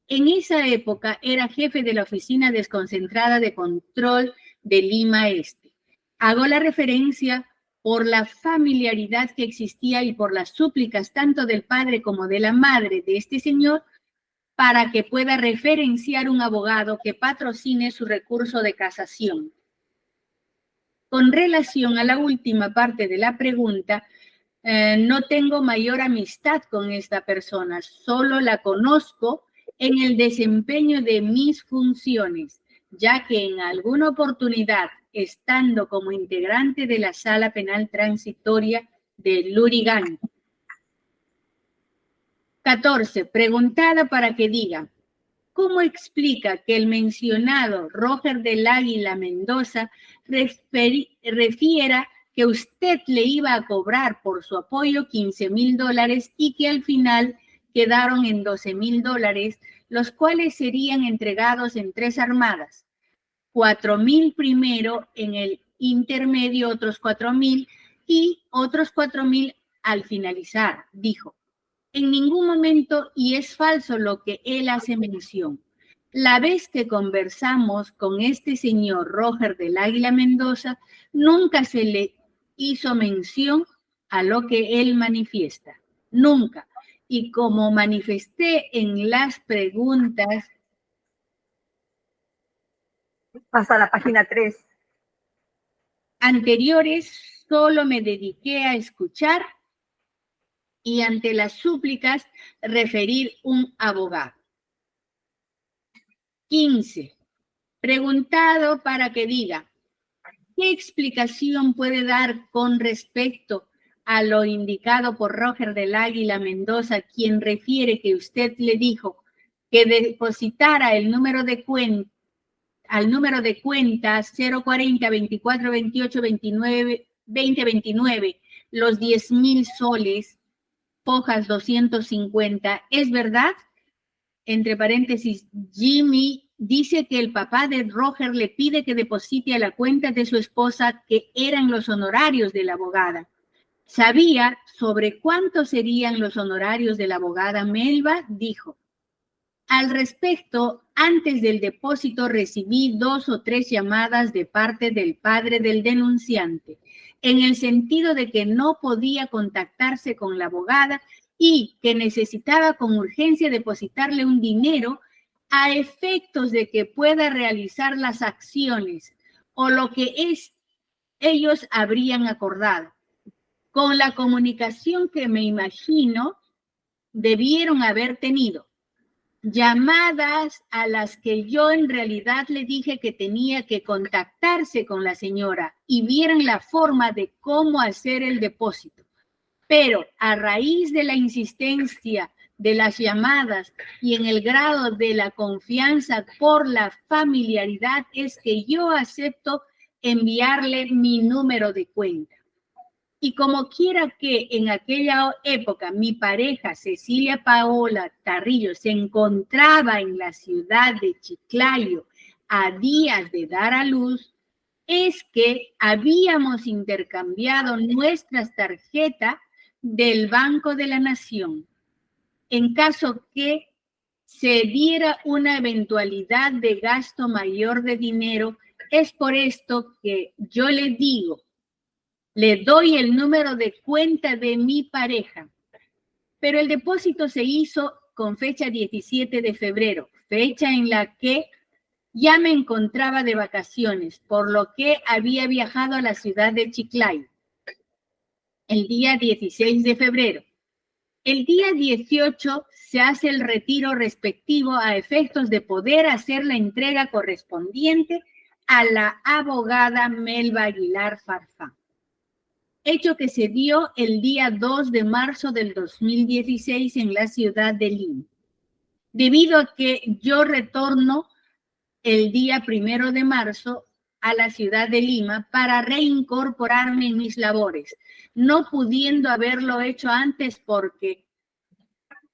En esa época era jefe de la Oficina Desconcentrada de Control de Lima Este. Hago la referencia por la familiaridad que existía y por las súplicas tanto del padre como de la madre de este señor para que pueda referenciar un abogado que patrocine su recurso de casación. Con relación a la última parte de la pregunta, no tengo mayor amistad con esta persona, solo la conozco en el desempeño de mis funciones, ya que en alguna oportunidad, estando como integrante de la Sala Penal Transitoria de Lurigancho. 14. Preguntada para que diga, ¿cómo explica que el mencionado Roger del Águila Mendoza refiera que usted le iba a cobrar por su apoyo $15,000 y que al final quedaron en $12,000, los cuales serían entregados en 3 armadas? 4,000 primero, en el intermedio otros 4,000 y otros 4,000 al finalizar, dijo. En ningún momento, y es falso lo que él hace mención. La vez que conversamos con este señor Roger del Águila Mendoza, nunca se le hizo mención a lo que él manifiesta. Nunca. Y como manifesté en las preguntas. Pasa a la página 3. Anteriores, solo me dediqué a escuchar y ante las súplicas referir un abogado. 15. Preguntado para que diga, ¿qué explicación puede dar con respecto a lo indicado por Roger del Águila Mendoza, quien refiere que usted le dijo que depositara el número de cuenta al número de cuenta 040 24 28 29 2029 los 10,000 soles, hojas 250, ¿es verdad? Entre paréntesis, Jimmy dice que el papá de Roger le pide que deposite a la cuenta de su esposa, que eran los honorarios de la abogada. ¿Sabía sobre cuántos serían los honorarios de la abogada Melba? Dijo. Al respecto, antes del depósito recibí 2 o 3 llamadas de parte del padre del denunciante, en el sentido de que no podía contactarse con la abogada y que necesitaba con urgencia depositarle un dinero a efectos de que pueda realizar las acciones o lo que ellos habrían acordado. Con la comunicación que me imagino debieron haber tenido. Llamadas a las que yo en realidad le dije que tenía que contactarse con la señora y vieran la forma de cómo hacer el depósito. Pero a raíz de la insistencia de las llamadas y en el grado de la confianza por la familiaridad es que yo acepto enviarle mi número de cuenta. Y como quiera que en aquella época mi pareja Cecilia Paola Tarrillo se encontraba en la ciudad de Chiclayo a días de dar a luz, es que habíamos intercambiado nuestras tarjetas del Banco de la Nación. En caso que se diera una eventualidad de gasto mayor de dinero, es por esto que yo le digo, le doy el número de cuenta de mi pareja, pero el depósito se hizo con fecha 17 de febrero, fecha en la que ya me encontraba de vacaciones, por lo que había viajado a la ciudad de Chiclayo el día 16 de febrero. El día 18 se hace el retiro respectivo a efectos de poder hacer la entrega correspondiente a la abogada Melba Aguilar Farfán. Hecho que se dio el día 2 de marzo del 2016 en la ciudad de Lima. Debido a que yo retorno el día 1 de marzo a la ciudad de Lima para reincorporarme en mis labores, no pudiendo haberlo hecho antes porque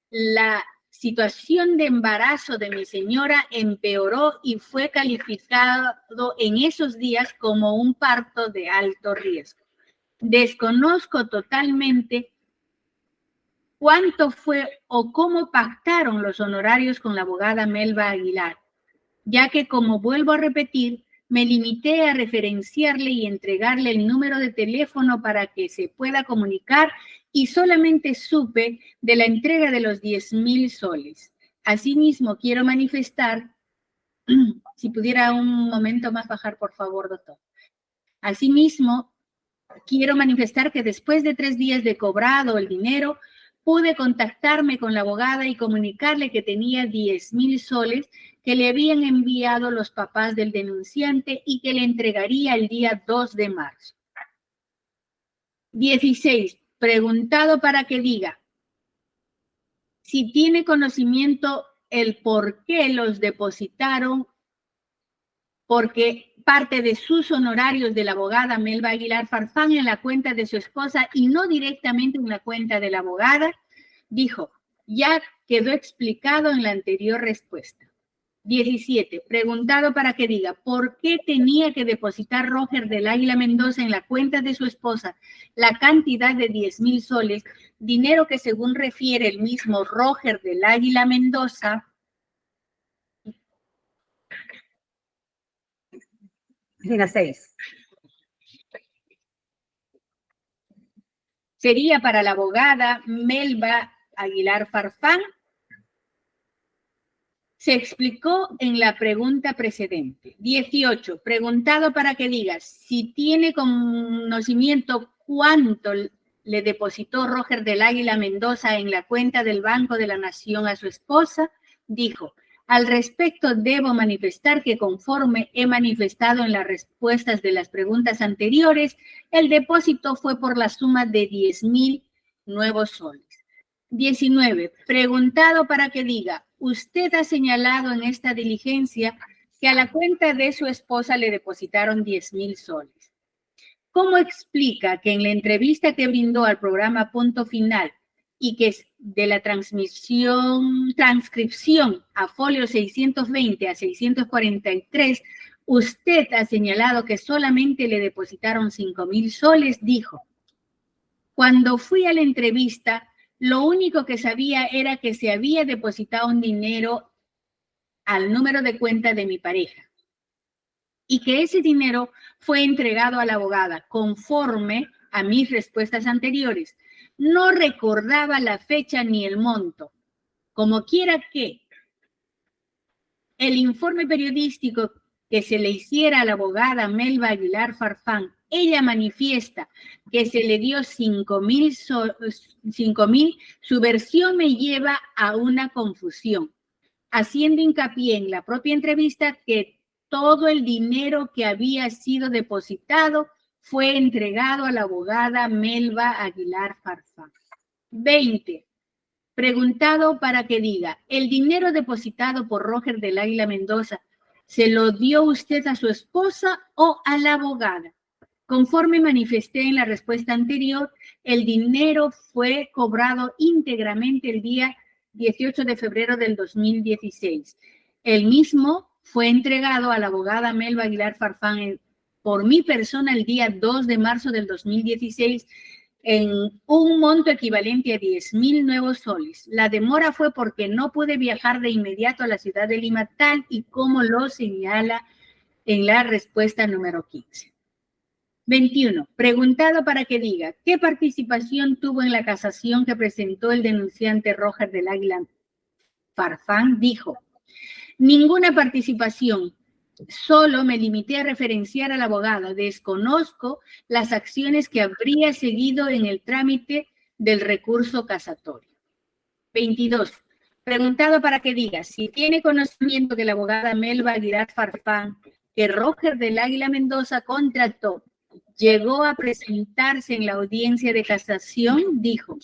la situación de embarazo de mi señora empeoró y fue calificado en esos días como un parto de alto riesgo. Desconozco totalmente cuánto fue o cómo pactaron los honorarios con la abogada Melba Aguilar, ya que, como vuelvo a repetir, me limité a referenciarle y entregarle el número de teléfono para que se pueda comunicar y solamente supe de la entrega de los 10,000 soles. Asimismo, quiero manifestar, si pudiera un momento más bajar, por favor, doctor. Asimismo, quiero manifestar que después de 3 días de cobrado el dinero, pude contactarme con la abogada y comunicarle que tenía 10.000 soles que le habían enviado los papás del denunciante y que le entregaría el día 2 de marzo. 16. Preguntado para que diga si tiene conocimiento el por qué los depositaron, porque parte de sus honorarios de la abogada Melba Aguilar Farfán en la cuenta de su esposa y no directamente en la cuenta de la abogada, dijo, ya quedó explicado en la anterior respuesta. 17. Preguntado para que diga, ¿por qué tenía que depositar Roger del Águila Mendoza en la cuenta de su esposa la cantidad de 10.000 soles, dinero que según refiere el mismo Roger del Águila Mendoza, Página 6. sería para la abogada Melba Aguilar Farfán? Se explicó en la pregunta precedente. 18. Preguntado para que diga si tiene conocimiento cuánto le depositó Roger del Águila Mendoza en la cuenta del Banco de la Nación a su esposa, dijo, al respecto debo manifestar que conforme he manifestado en las respuestas de las preguntas anteriores, el depósito fue por la suma de 10.000 nuevos soles. 19. Preguntado para que diga, usted ha señalado en esta diligencia que a la cuenta de su esposa le depositaron 10.000 soles. ¿Cómo explica que en la entrevista que brindó al programa Punto Final y que es de la transcripción a folio 620 a 643, usted ha señalado que solamente le depositaron 5.000 soles? Dijo, cuando fui a la entrevista, lo único que sabía era que se había depositado un dinero al número de cuenta de mi pareja y que ese dinero fue entregado a la abogada conforme a mis respuestas anteriores. No recordaba la fecha ni el monto. Como quiera que el informe periodístico que se le hiciera a la abogada Melba Aguilar Farfán, ella manifiesta que se le dio 5.000, su versión me lleva a una confusión, haciendo hincapié en la propia entrevista que todo el dinero que había sido depositado fue entregado a la abogada Melba Aguilar Farfán. 20. Preguntado para que diga, ¿el dinero depositado por Roger del Águila Mendoza se lo dio usted a su esposa o a la abogada? Conforme manifesté en la respuesta anterior, el dinero fue cobrado íntegramente el día 18 de febrero del 2016. El mismo fue entregado a la abogada Melba Aguilar Farfán por mi persona el día 2 de marzo del 2016 en un monto equivalente a 10.000 nuevos soles. La demora fue porque no pude viajar de inmediato a la ciudad de Lima, tal y como lo señala en la respuesta número 15. 21. Preguntado para que diga, ¿qué participación tuvo en la casación que presentó el denunciante Roger del Águila Farfán? Dijo, ninguna participación. Solo me limité a referenciar a la abogada. Desconozco las acciones que habría seguido en el trámite del recurso casatorio. 22. Preguntado para que diga si tiene conocimiento que la abogada Melba Aguilar Farfán, que Roger del Águila Mendoza contrató, llegó a presentarse en la audiencia de casación, dijo,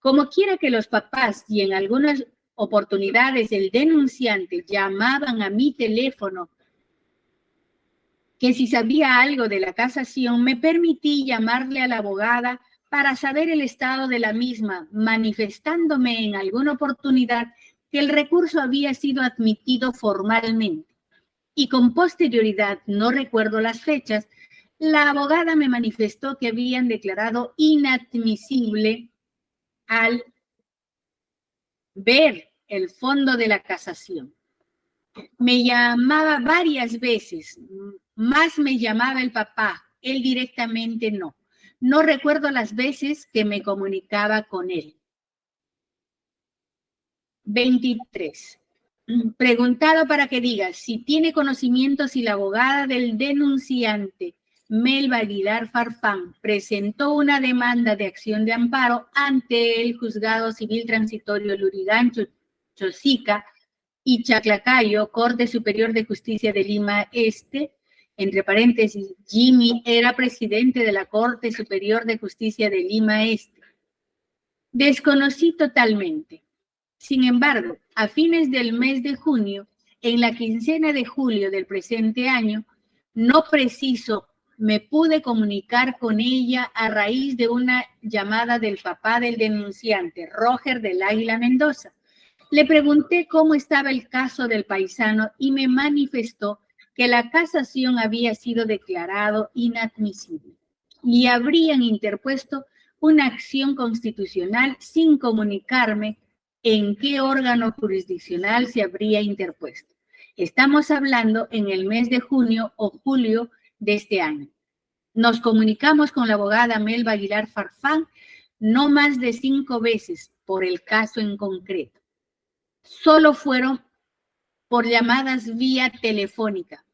como quiera que los papás y en algunas oportunidades el denunciante llamaban a mi teléfono que si sabía algo de la casación, me permití llamarle a la abogada para saber el estado de la misma, manifestándome en alguna oportunidad que el recurso había sido admitido formalmente. Y con posterioridad, no recuerdo las fechas, la abogada me manifestó que habían declarado inadmisible al ver el fondo de la casación. Me llamaba varias veces, más me llamaba el papá, él directamente no. No recuerdo las veces que me comunicaba con él. 23. Preguntado para que diga si tiene conocimiento si la abogada del denunciante Melba Aguilar Farfán presentó una demanda de acción de amparo ante el Juzgado Civil Transitorio Lurigancho, Chosica y Chaclacayo, Corte Superior de Justicia de Lima Este, entre paréntesis, Jimmy era presidente de la Corte Superior de Justicia de Lima Este. Desconocí totalmente. Sin embargo, a fines del mes de junio, en la quincena de julio del presente año, no preciso, me pude comunicar con ella a raíz de una llamada del papá del denunciante, Roger del Águila Mendoza. Le pregunté cómo estaba el caso del paisano y me manifestó que la casación había sido declarado inadmisible y habrían interpuesto una acción constitucional sin comunicarme en qué órgano jurisdiccional se habría interpuesto. Estamos hablando en el mes de junio o julio de este año. Nos comunicamos con la abogada Melba Aguilar Farfán no más de 5 veces por el caso en concreto. Solo fueron por llamadas vía telefónica,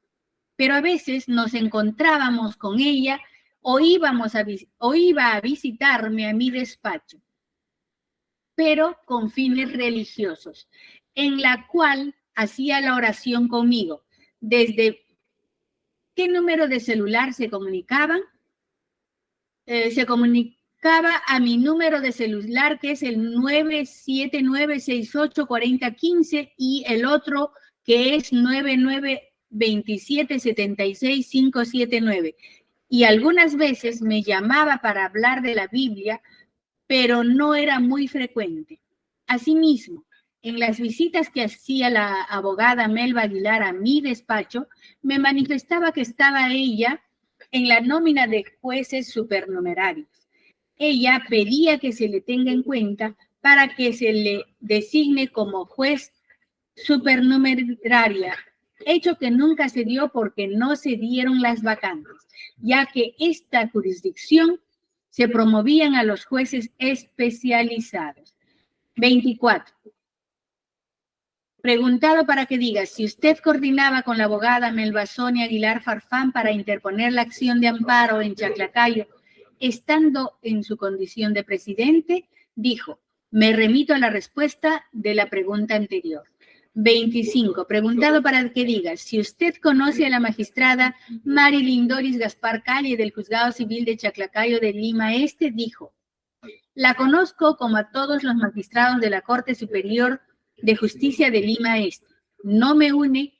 pero a veces nos encontrábamos con ella o iba a visitarme a mi despacho, pero con fines religiosos, en la cual hacía la oración conmigo. ¿Desde qué número de celular se comunicaban? Se comunicaba a mi número de celular, que es el 979684015, y el otro que es 9927765579. Y algunas veces me llamaba para hablar de la Biblia, pero no era muy frecuente. Asimismo, en las visitas que hacía la abogada Melba Aguilar a mi despacho, me manifestaba que estaba ella en la nómina de jueces supernumerarios. Ella pedía que se le tenga en cuenta para que se le designe como juez supernumeraria, hecho que nunca se dio porque no se dieron las vacantes, ya que esta jurisdicción se promovían a los jueces especializados. 24. Preguntado para que diga si usted coordinaba con la abogada Melba Sonia Aguilar Farfán para interponer la acción de amparo en Chaclacayo, estando en su condición de presidente, dijo, me remito a la respuesta de la pregunta anterior. 25. Preguntado para que diga si usted conoce a la magistrada Marilyn Doris Gaspar Calle del Juzgado Civil de Chaclacayo de Lima Este, dijo, la conozco como a todos los magistrados de la Corte Superior de Justicia de Lima Este. No me une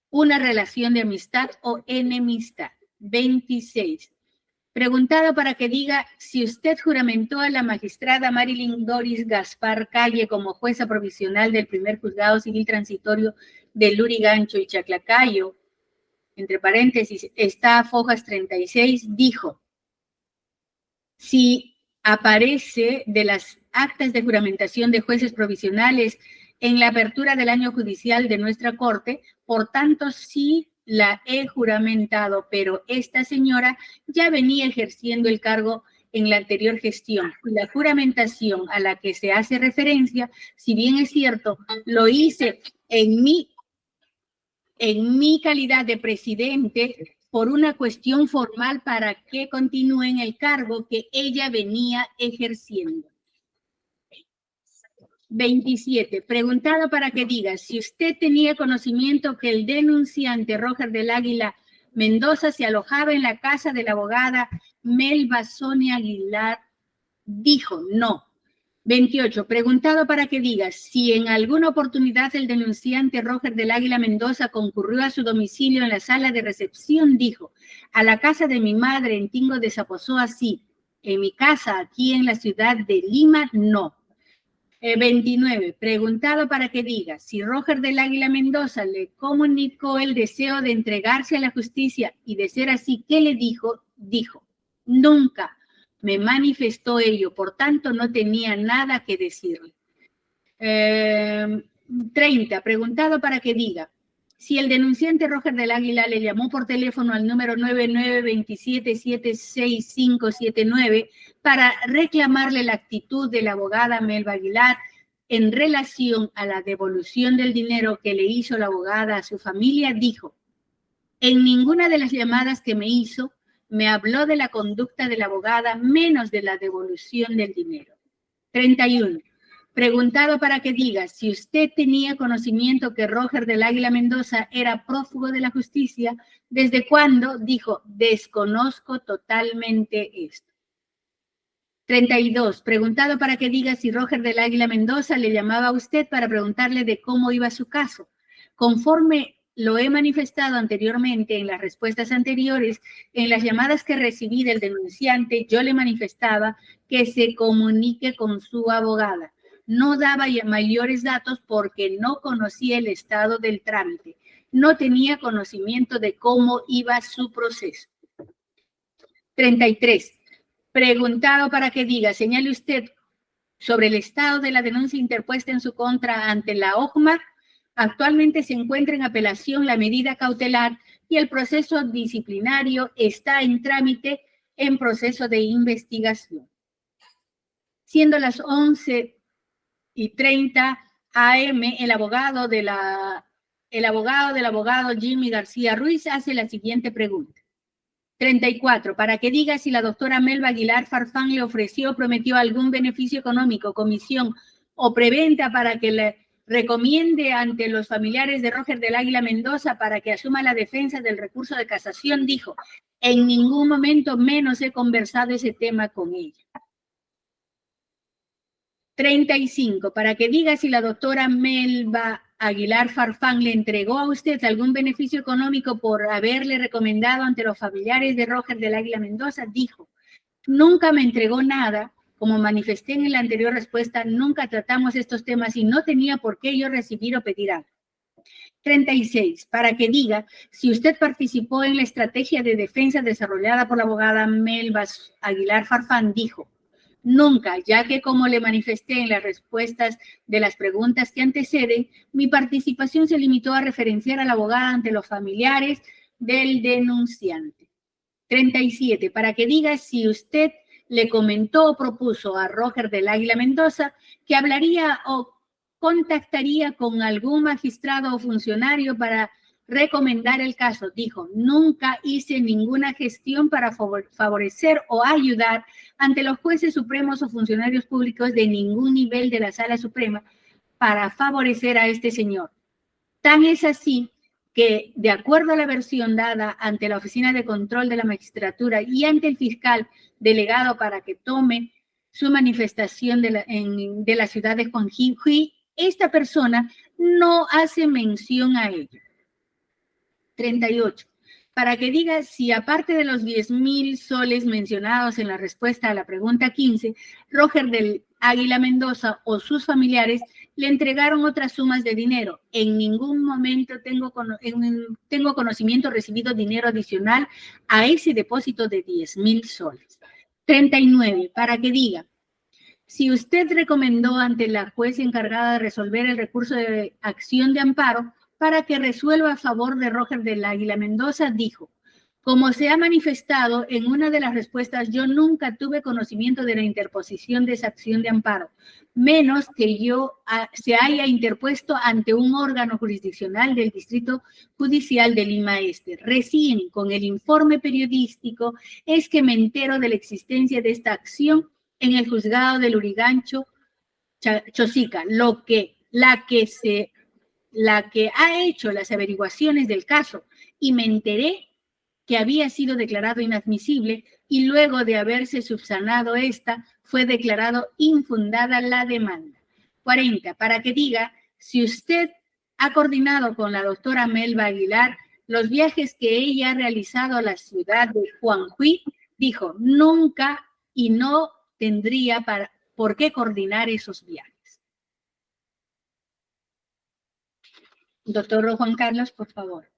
una relación de amistad o enemistad. 26. Preguntado para que diga si usted juramentó a la magistrada Marilyn Doris Gaspar Calle como jueza provisional del primer juzgado civil transitorio de Lurigancho y Chaclacayo, entre paréntesis, está Fojas 36, dijo, si aparece de las actas de juramentación de jueces provisionales en la apertura del año judicial de nuestra corte, por tanto, sí la he juramentado, pero esta señora ya venía ejerciendo el cargo en la anterior gestión. La juramentación a la que se hace referencia, si bien es cierto, lo hice en mi calidad de presidente por una cuestión formal para que continúe en el cargo que ella venía ejerciendo. 27. Preguntado para que diga si usted tenía conocimiento que el denunciante Roger del Águila Mendoza se alojaba en la casa de la abogada Melba Sonia Aguilar, dijo no. 28. Preguntado para que diga si en alguna oportunidad el denunciante Roger del Águila Mendoza concurrió a su domicilio en la sala de recepción, dijo, a la casa de mi madre en Tingo de Zaposoa, sí. En mi casa, aquí en la ciudad de Lima, no. 29. Preguntado para que diga si Roger del Águila Mendoza le comunicó el deseo de entregarse a la justicia y de ser así, ¿qué le dijo? Dijo, nunca me manifestó ello, por tanto no tenía nada que decirle. 30. Preguntado para que diga si el denunciante Roger del Águila le llamó por teléfono al número 992776579 para reclamarle la actitud de la abogada Melba Aguilar en relación a la devolución del dinero que le hizo la abogada a su familia, dijo, En ninguna de las llamadas que me hizo me habló de la conducta de la abogada, menos de la devolución del dinero. 31. Preguntado para que diga si usted tenía conocimiento que Roger del Águila Mendoza era prófugo de la justicia, ¿desde cuándo? Dijo, desconozco totalmente esto. 32. Preguntado para que diga si Roger del Águila Mendoza le llamaba a usted para preguntarle de cómo iba su caso. Conforme lo he manifestado anteriormente en las respuestas anteriores, en las llamadas que recibí del denunciante, yo le manifestaba que se comunique con su abogada. No daba mayores datos porque no conocía el estado del trámite. No tenía conocimiento de cómo iba su proceso. 33. Preguntado para que diga, señale usted sobre el estado de la denuncia interpuesta en su contra ante la OJMA. Actualmente se encuentra en apelación la medida cautelar y el proceso disciplinario está en trámite en proceso de investigación. Siendo las 11:30 AM, el abogado del abogado Jimmy García Ruiz hace la siguiente pregunta. 34. Para que diga si la doctora Melba Aguilar Farfán le ofreció o prometió algún beneficio económico, comisión o preventa para que le recomiende ante los familiares de Roger del Águila Mendoza para que asuma la defensa del recurso de casación, dijo, en ningún momento menos he conversado ese tema con ella. 35. Para que diga si la doctora Melba Aguilar Farfán le entregó a usted algún beneficio económico por haberle recomendado ante los familiares de Roger del Águila Mendoza, dijo, nunca me entregó nada. Como manifesté en la anterior respuesta, nunca tratamos estos temas y no tenía por qué yo recibir o pedir algo. 36. Para que diga si usted participó en la estrategia de defensa desarrollada por la abogada Melba Aguilar Farfán, dijo, nunca, ya que como le manifesté en las respuestas de las preguntas que anteceden, mi participación se limitó a referenciar a la abogada ante los familiares del denunciante. 37. Para que diga si usted le comentó o propuso a Roger del Águila Mendoza que hablaría o contactaría con algún magistrado o funcionario para recomendar el caso. Dijo, nunca hice ninguna gestión para favorecer o ayudar ante los jueces supremos o funcionarios públicos de ningún nivel de la Sala Suprema para favorecer a este señor. Tan es así que, de acuerdo a la versión dada ante la Oficina de Control de la Magistratura y ante el fiscal delegado para que tome su manifestación de la ciudad de Juanjijí, esta persona no hace mención a ello. 38. Para que diga si aparte de los 10,000 soles mencionados en la respuesta a la pregunta 15, Roger del Águila Mendoza o sus familiares le entregaron otras sumas de dinero. En ningún momento tengo conocimiento recibido dinero adicional a ese depósito de 10,000 soles. 39. Para que diga si usted recomendó ante la jueza encargada de resolver el recurso de acción de amparo para que resuelva a favor de Roger del Águila Mendoza, dijo, como se ha manifestado en una de las respuestas, yo nunca tuve conocimiento de la interposición de esa acción de amparo, menos que yo se haya interpuesto ante un órgano jurisdiccional del Distrito Judicial de Lima Este. Recién, con el informe periodístico, es que me entero de la existencia de esta acción en el juzgado del Lurigancho, Chosica, la que ha hecho las averiguaciones del caso, y me enteré que había sido declarado inadmisible y luego de haberse subsanado esta, fue declarado infundada la demanda. 40. Para que diga si usted ha coordinado con la doctora Melba Aguilar los viajes que ella ha realizado a la ciudad de Juanjijí, dijo, nunca y no tendría por qué coordinar esos viajes. Doctor Juan Carlos, por favor.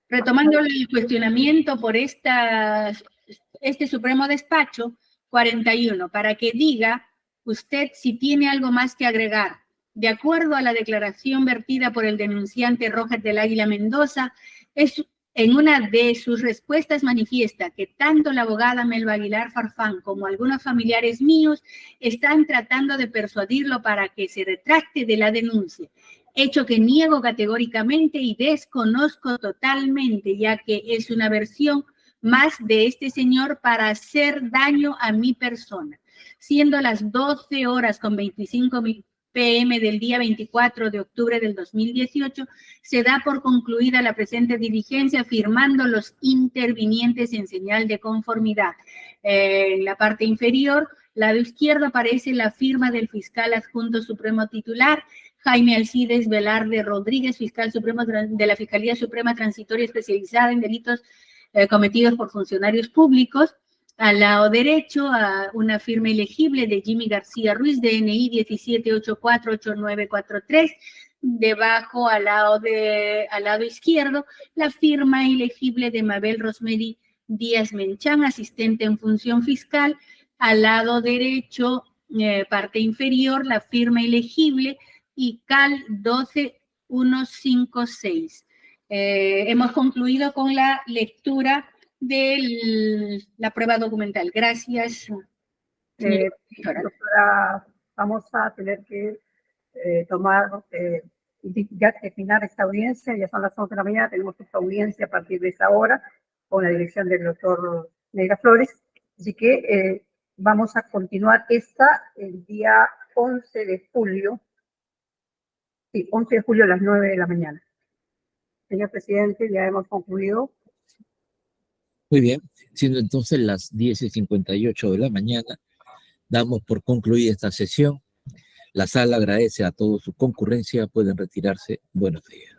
Retomando el cuestionamiento por este Supremo Despacho, 41, para que diga usted si tiene algo más que agregar. De acuerdo a la declaración vertida por el denunciante Roger del Águila Mendoza, en una de sus respuestas manifiesta que tanto la abogada Melba Aguilar Farfán como algunos familiares míos están tratando de persuadirlo para que se retracte de la denuncia. hecho que niego categóricamente y desconozco totalmente, ya que es una versión más de este señor para hacer daño a mi persona. Siendo las 12 horas con 25 p.m. del día 24 de octubre del 2018, se da por concluida la presente diligencia firmando los intervinientes en señal de conformidad. En la parte inferior, lado izquierdo, aparece la firma del fiscal adjunto supremo titular, Jaime Alcides Velarde Rodríguez, fiscal supremo de la Fiscalía Suprema Transitoria Especializada en Delitos cometidos por funcionarios públicos. Al lado derecho, a una firma ilegible de Jimmy García Ruiz, DNI 17848943. Debajo, al lado izquierdo, la firma ilegible de Mabel Rosemary Díaz Menchán, asistente en función fiscal. Al lado derecho, parte inferior, la firma ilegible y CAL 12156. Hemos concluido con la lectura de la prueba documental. Gracias. Doctora, vamos a tener que ya terminar esta audiencia, ya son las 11 de la mañana, tenemos esta audiencia a partir de esa hora con la dirección del doctor Negra Flores, así que vamos a continuar el día 11 de julio, sí, 11 de julio a las 9 de la mañana. Señor presidente, ya hemos concluido. Muy bien, siendo entonces las 10:58 de la mañana, damos por concluida esta sesión. La sala agradece a todos su concurrencia, pueden retirarse. Buenos días.